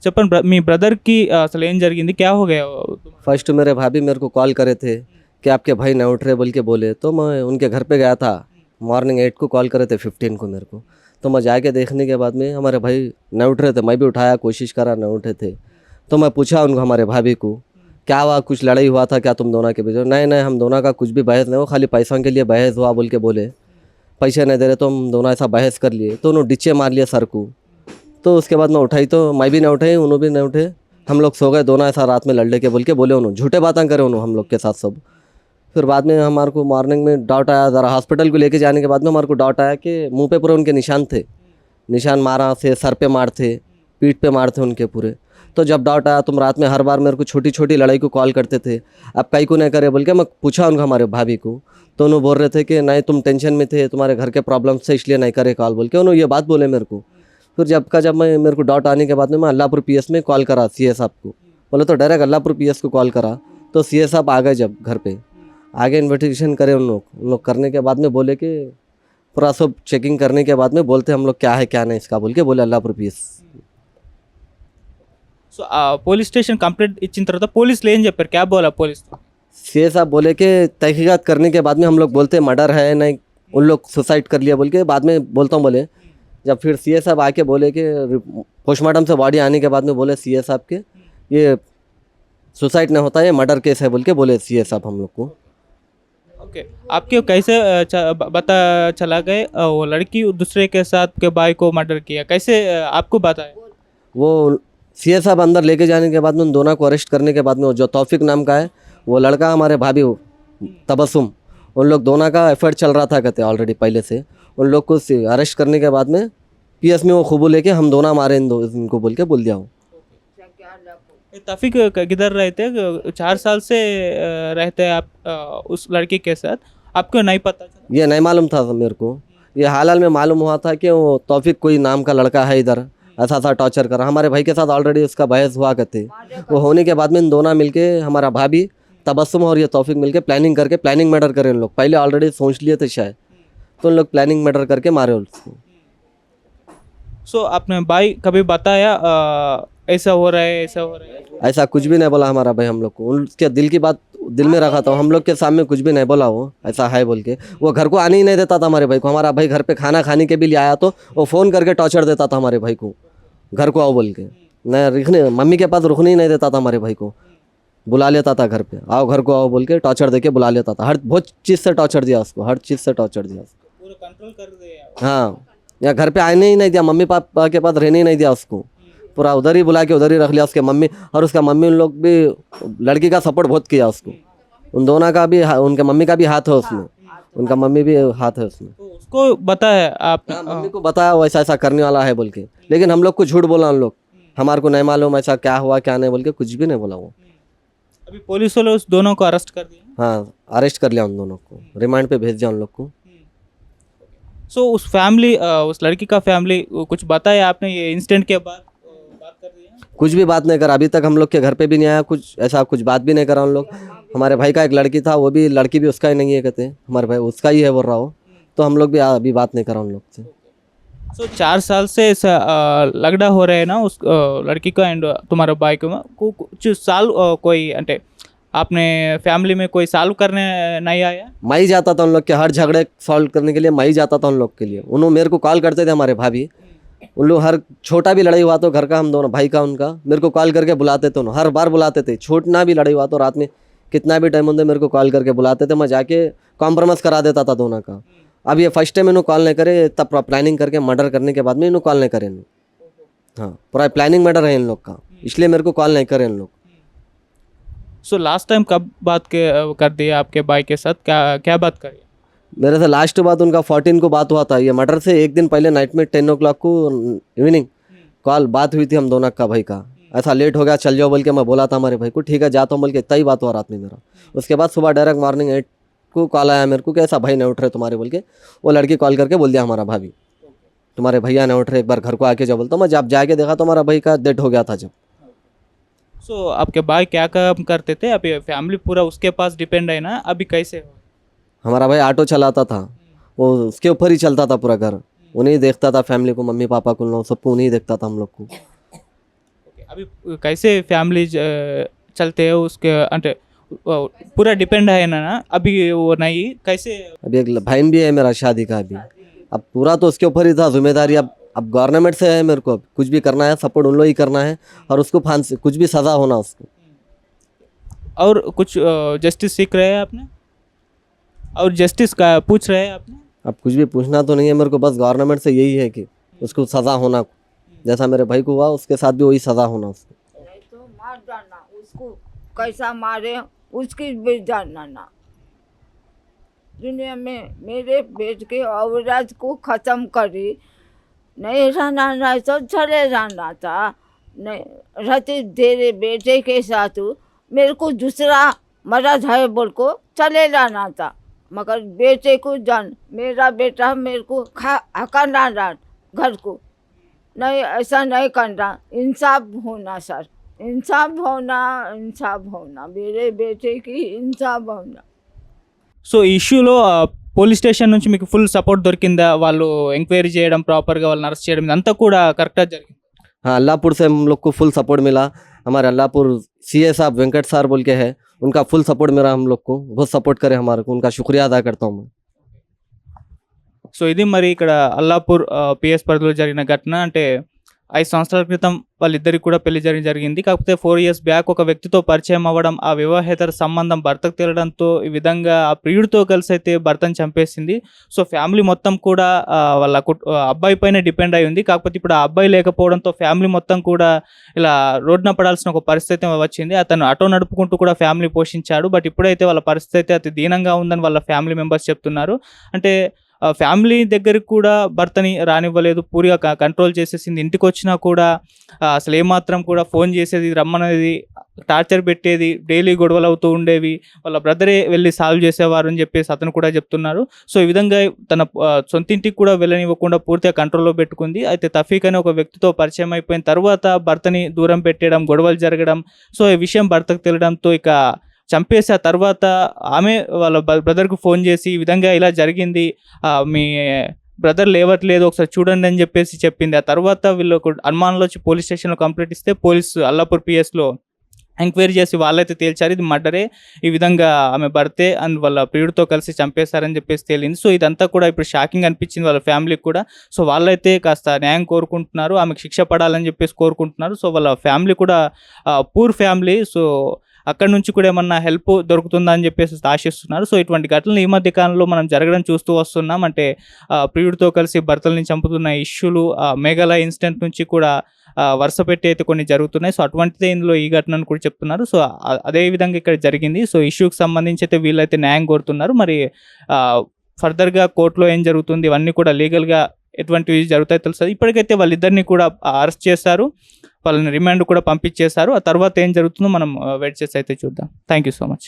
చెప్పండి మీ బ్రదర్కి అసలు ఏం జరిగింది क्या हो गया फर्स्ट मेरे भाभी मेरे को कॉल करे थे कि आपके भाई नहीं उठ रहे बोल के बोले, तो मैं उनके घर पे गया था। मॉर्निंग 8 को कॉल करे थे 15 को मेरे को, तो मैं जाके देखने के बाद में हमारे भाई नहीं उठ रहे थे। मैं भी उठाया, कोशिश करा, नहीं उठे थे। तो मैं पूछा उनको, हमारे भाभी को, क्या हुआ, कुछ लड़ाई हुआ था क्या तुम दोनों के बीच? नहीं नहीं, हम दोनों का कुछ भी बहस नहीं हुआ, खाली पैसों के लिए बहस हुआ बोल के बोले। पैसे नहीं दे रहे तो हम दोनों ऐसा बहस कर लिए, तो उन्होंने डिच्चे मार लिया सर को। तो उसके बाद मैं उठाई तो मैं भी नहीं उठाई, उन्होंने भी नहीं उठे। हम लोग सो गए दोनों ऐसा रात में लड़ने के बोल के बोले। उन्होंने झूठे बातें करे उन्होंने हम लोग के साथ सब। फिर बाद में हमारे को मॉर्निंग में डाउट आया, ज़रा हॉस्पिटल को लेके जाने के बाद में हमारे को डाउट आया कि मुंह पे पूरे उनके निशान थे, निशान मारा थे, सर पे मार थे, पीठ पे मार थे उनके पूरे। तो जब डाउट आया, तुम रात में हर बार मेरे को छोटी छोटी लड़ाई को कॉल करते थे, अब कई को नहीं करे बोल के मैं पूछा उनका, हमारे भाभी को। तो उन्होंने बोल रहे थे कि नहीं तुम टेंशन में थे, तुम्हारे घर के प्रॉब्लम से इसलिए नहीं करे कॉल बोल के उन्होंने ये बात बोले मेरे को। फिर जब मैं मेरे को डाउट आने के बाद में मैं अल्लाहपुर पीएस में कॉल करा सीए साहब को, बोले तो डायरेक्ट अल्लाहपुर पीएस को कॉल करा। तो सीए साहब आ गए जब घर पे, आगे इन्वेस्टिगेशन करे उन लोग करने के बाद में बोले कि पूरा सब चेकिंग करने के बाद में बोलते हम लोग क्या है क्या नहीं इसका बोल के बोले Allahpur PS. So police station complaint ఇచ్చిన తర్వాత పోలీసులు ఏం చెప్పారు क्या बोला पुलिस सीए साहब बोले कि तहकीकात करने के बाद में हम लोग बोलते मर्डर है नहीं, उन लोग सुसाइड कर लिया बोल के बाद में बोलता हूँ बोले। जब फिर सीए साहब आके बोले कि पोस्टमार्टम से बॉडी आने के बाद में बोले सीए साहब के ये सुसाइड नहीं होता, ये मर्डर केस है बोल के बोले सीए साहब हम लोग को। ओके आपके कैसे पता चला गए वो लड़की दूसरे के साथ के भाई को मर्डर किया, कैसे आपको बताया? वो सीए साहब अंदर लेके जाने के बाद में उन दोनों को अरेस्ट करने के बाद में जो तौफिक नाम का है वो लड़का, हमारे भाभी तबस्सुम, उन लोग दोनों का एफर्ट चल रहा था कहते ऑलरेडी पहले से। उन लोग को अरेस्ट करने के बाद में पीएस में वो खूबू लेके हम दोनों मारे इनको बोल के बोल दिया हूँ। तफीक किधर रहते? 4 साल से रहते हैं आप उस लड़की के साथ, आपको नहीं पता चला? ये नहीं मालूम था मेरे को, ये हाल में मालूम हुआ था कि वो तौफिक कोई नाम का लड़का है इधर, ऐसा ऐसा टॉर्चर करा। हमारे भाई के साथ ऑलरेडी उसका बहस हुआ करते, वो होने के बाद में इन दोनों मिलके, हमारा भाभी तबस्सुम और ये तौफिक मिलके प्लानिंग करके प्लानिंग मर्डर करे। उन लोग पहले ऑलरेडी सोच लिए थे शायद, तो उन लोग प्लानिंग मर्डर करके मारे उसको। सो आपने भाई कभी बताया ऐसा हो रहा है ऐसा हो रहा है? ऐसा कुछ भी नहीं बोला हमारा भाई हम लोग को, उनके दिल की बात दिल में रखा था, हम लोग के सामने कुछ भी नहीं बोला वो ऐसा है बोल के। वो घर को आने ही नहीं देता था हमारे भाई को। हमारा भाई घर पे खाना खाने के भी लिए आया तो वो फ़ोन करके टॉर्चर देता था हमारे भाई को, घर को आओ बोल के। नहीं रुकने, मम्मी के पास रुकने ही नहीं देता था हमारे भाई को, बुला लेता था घर पे, आओ घर को आओ बोल के टॉर्चर दे के बुला लेता था। हर बहुत चीज़ से टॉर्चर दिया उसको, हर चीज़ से टॉर्चर दिया उसको, पूरा कंट्रोल कर दिया। हाँ, या घर पे आने ही नहीं दिया, मम्मी पापा के पास रहने ही नहीं दिया उसको, पूरा उधर ही बुला के उधर ही रख लिया। उसके मम्मी और उसका मम्मी उन लोग भी लड़की का सपोर्ट बहुत किया उसको, उन दोनों का भी, उनके मम्मी का भी हाथ है उसमें, उनका मम्मी भी हाथ है उसमें। तो उसको बताया आप? मम्मी को बताया वो ऐसा ऐसा करने वाला है बोल के, लेकिन हम लोग को झूठ बोला उन लोग, हमारे को नहीं मालूम ऐसा क्या हुआ क्या नहीं बोल के, कुछ भी नहीं बोला वो। अभी पुलिस वाले उस दोनों को अरेस्ट कर दिया? हाँ, अरेस्ट कर लिया उन दोनों को, रिमांड पे भेज दिया उन लोग को। सो उस फैमिली उस लड़की का फैमिली कुछ बताया आपने ये इंसिडेंट के बाद? बात कर दिया? कुछ भी बात नहीं करा, अभी तक हम लोग के घर पे भी नहीं आया, कुछ ऐसा कुछ बात भी नहीं करा उन लोग। हमारे भाई का एक लड़की था, वो भी लड़की भी उसका ही नहीं है कहते, हमारे भाई उसका ही है बोल रहा हो, तो हम लोग भी अभी बात नहीं करा उन लोग से। सो 4 साल से लगड़ा हो रहे हैं ना उस लड़की का एंड तुम्हारे भाई को कुछ साल कोई అంటే आपने फैमिली में कोई सॉल्व करने नहीं आया? मैं ही जाता था उन लोग के हर झगड़े सॉल्व करने के लिए, मैं ही जाता था उन लोग के लिए। उन्होंने मेरे को कॉल करते थे हमारे भाभी, उन लोग हर छोटा भी लड़ाई हुआ तो घर का, हम दोनों भाई का उनका, मेरे को कॉल करके बुलाते थे, हर बार बुलाते थे। छोटा भी लड़ाई हुआ तो रात में कितना भी टाइम होते मेरे को कॉल करके बुलाते थे, मैं जाके कॉम्प्रोमाइज़ करा देता था दोनों का। अब ये फर्स्ट टाइम इन्हों कॉल नहीं करे, तब प्लानिंग करके मर्डर करने के बाद में इन्हों कॉल नहीं करे। हाँ, पूरा प्लानिंग मर्डर है इन लोग का, इसलिए मेरे को कॉल नहीं करे इन लोग। सो लास्ट टाइम कब बात कर दिया आपके भाई के साथ, क्या क्या बात करी? मेरे से लास्ट बात उनका 14 को बात हुआ था, ये मर्डर से एक दिन पहले नाइट में 10 o'clock को इवनिंग कॉल बात हुई थी हम दोनों का भाई का। ऐसा लेट हो गया चल जाओ बोल के मैं बोला था हमारे भाई को, ठीक है जाता हूँ बोल के, इतना ही बात हुआ रात में मेरा। उसके बाद सुबह डायरेक्ट मॉर्निंग 8 को कॉल आया मेरे को कि ऐसा भाई नहीं उठ रहे तुम्हारे बोल के। वो लड़की कॉल करके बोल दिया हमारा भाभी तुम्हारे भैया नहीं उठ रहे, एक बार घर को आके जाओ। बोलता मैं जब जाके देखा तो हमारा भाई का डेथ हो गया था जब। सो आपके भाई क्या काम करते थे? अभी फैमिली पूरा उसके पास डिपेंड है ना, अभी कैसे हो? हमारा भाई ऑटो चलाता था, वो उसके ऊपर ही चलता था पूरा घर, उन्हीं देखता था फैमिली को, मम्मी पापा को, सबको उन्हीं देखता था हम लोग को। अभी कैसे फैमिली चलते हैं उसके अंटे पूरा डिपेंड है ना अभी वो नहीं कैसे अभी एक भाई भी है मेरा शादी का अभी, अब पूरा तो उसके ऊपर ही था जिम्मेदारी। अब गवर्नमेंट से है मेरे को, अब कुछ भी करना है सपोर्ट उन लोग ही करना है, और उसको फांसी कुछ भी सज़ा होना उसको। और कुछ जस्टिस सीख रहे हैं आपने और जस्टिस का पूछ रहे हैं आपने अब कुछ भी पूछना तो नहीं है मेरे को, बस गवर्नमेंट से यही है कि उसको सज़ा होना, जैसा मेरे भाई को हुआ उसके साथ भी वही सज़ा होना उसको। नहीं तो मार डालना उसको, कैसा मारे उसकी भी जानना ना। दुनिया में मेरे बेटे के औलाद को ख़त्म करी, नहीं रहना नहीं तो चले जाना था, नहीं रहती तेरे बेटे के साथ मेरे को दूसरा मर्द है बोल को चले जाना था, मगर बेटे को जान मेरा बेटा मेरे को हकाना डाल घर को, नहीं ऐसा नहीं करना, इंसाफ होना सर, इंसाफ होना मेरे बेटे की इंसाफ होना। సో ఈ ఇష్యూలో పోలీస్ స్టేషన్ నుంచి మీకు ఫుల్ సపోర్ట్ దొరికిందా వాళ్ళు ఎంక్వైరీ చేయడం ప్రాపర్గా వాళ్ళని అరెస్ట్ చేయడం ఇదంతా కూడా కరెక్ట్గా జరిగింది हाँ, अल्लाहपुर से हम लोग को फुल सपोर्ट मिला। हमारे अल्लाहपुर सीए साहब वेंकट सर बोल के है, उनका फुल सपोर्ट मिला हम लोग को, बहुत सपोर्ट करे हमारे को, उनका शुक्रिया अदा करता हूँ मैं। సో ఇది మరి ఇక్కడ అల్లాపూర్ పిఎస్ పరిధిలో జరిగిన ఘటన అంటే 5 సంవత్సరాల క్రితం వాళ్ళిద్దరికి కూడా పెళ్లి జరిగింది కాకపోతే 4 years బ్యాక్ ఒక వ్యక్తితో పరిచయం అవ్వడం ఆ వివాహేతర సంబంధం భర్తకు తేలడంతో ఈ విధంగా ఆ ప్రియుడితో కలిసి అయితే భర్తను చంపేసింది సో ఫ్యామిలీ మొత్తం కూడా వాళ్ళ అబ్బాయి పైన డిపెండ్ అయి ఉంది కాకపోతే ఇప్పుడు ఆ అబ్బాయి లేకపోవడంతో ఫ్యామిలీ మొత్తం కూడా ఇలా రోడ్డున పడాల్సిన ఒక పరిస్థితి వచ్చింది అతను ఆటో నడుపుకుంటూ కూడా ఫ్యామిలీ పోషించాడు బట్ ఇప్పుడైతే వాళ్ళ పరిస్థితి అయితే అతి దీనంగా ఉందని వాళ్ళ ఫ్యామిలీ మెంబర్స్ చెప్తున్నారు అంటే ఫ్యామిలీ దగ్గరికి కూడా భర్తని రానివ్వలేదు పూర్తిగా కంట్రోల్ చేసేసింది ఇంటికి వచ్చినా కూడా అసలు ఏమాత్రం కూడా ఫోన్ చేసేది రమ్మనేది టార్చర్ పెట్టేది డైలీ గొడవలు అవుతూ ఉండేవి వాళ్ళ బ్రదరే వెళ్ళి సాల్వ్ చేసేవారు అని చెప్పేసి అతను కూడా చెప్తున్నారు సో ఈ విధంగా తన సొంతింటికి కూడా వెళ్ళనివ్వకుండా పూర్తిగా కంట్రోల్లో పెట్టుకుంది అయితే తఫీక్ అనే ఒక వ్యక్తితో పరిచయం అయిపోయిన తర్వాత భర్తని దూరం పెట్టేయడం గొడవలు జరగడం సో ఈ విషయం భర్తకు తెలియడంతో ఇక చంపేసి ఆ తర్వాత ఆమె వాళ్ళ బ్రదర్కు ఫోన్ చేసి ఈ విధంగా ఇలా జరిగింది మీ బ్రదర్ లేవట్లేదు ఒకసారి చూడండి అని చెప్పేసి చెప్పింది ఆ తర్వాత వీళ్ళు అనుమానంలో వచ్చి పోలీస్ స్టేషన్లో కంప్లైంట్ ఇస్తే పోలీసు అల్లాపూర్ పిఎస్లో ఎంక్వైరీ చేసి వాళ్ళైతే తేల్చారు ఇది మర్డరే ఈ విధంగా ఆమె భర్తే అండ్ వాళ్ళ ప్రియుడితో కలిసి చంపేశారని చెప్పేసి తేలింది సో ఇదంతా కూడా ఇప్పుడు షాకింగ్ అనిపించింది వాళ్ళ ఫ్యామిలీకి కూడా సో వాళ్ళైతే కాస్త న్యాయం కోరుకుంటున్నారు ఆమెకు శిక్ష పడాలని చెప్పేసి కోరుకుంటున్నారు సో వాళ్ళ ఫ్యామిలీ కూడా పూర్ ఫ్యామిలీ సో అక్కడ నుంచి కూడా ఏమన్నా హెల్ప్ దొరుకుతుందా అని చెప్పేసి ఆశిస్తున్నారు సో ఇటువంటి ఘటనలు ఈ మధ్య కాలంలో మనం జరగడం చూస్తూ వస్తున్నాం అంటే ప్రియుడితో కలిసి భర్తల్ని చంపుతున్న ఇష్యూలు మేఘాలయ ఇన్సిడెంట్ నుంచి కూడా వరుస పెట్టి అయితే కొన్ని జరుగుతున్నాయి సో అటువంటిదే ఇందులో ఈ ఘటనను కూడా చెప్తున్నారు సో అదే విధంగా ఇక్కడ జరిగింది సో ఇష్యూకి సంబంధించి అయితే వీళ్ళైతే న్యాయం కోరుతున్నారు మరి ఫర్దర్గా కోర్టులో ఏం జరుగుతుంది ఇవన్నీ కూడా లీగల్గా ఎటువంటివి జరుగుతాయో తెలుస్తుంది ఇప్పటికైతే వాళ్ళిద్దరిని కూడా అరెస్ట్ చేశారు వాళ్ళని రిమాండ్ కూడా పంపించేశారు ఆ తర్వాత ఏం జరుగుతుందో మనం వెయిట్ చేసి అయితే చూద్దాం థ్యాంక్ యూ సో మచ్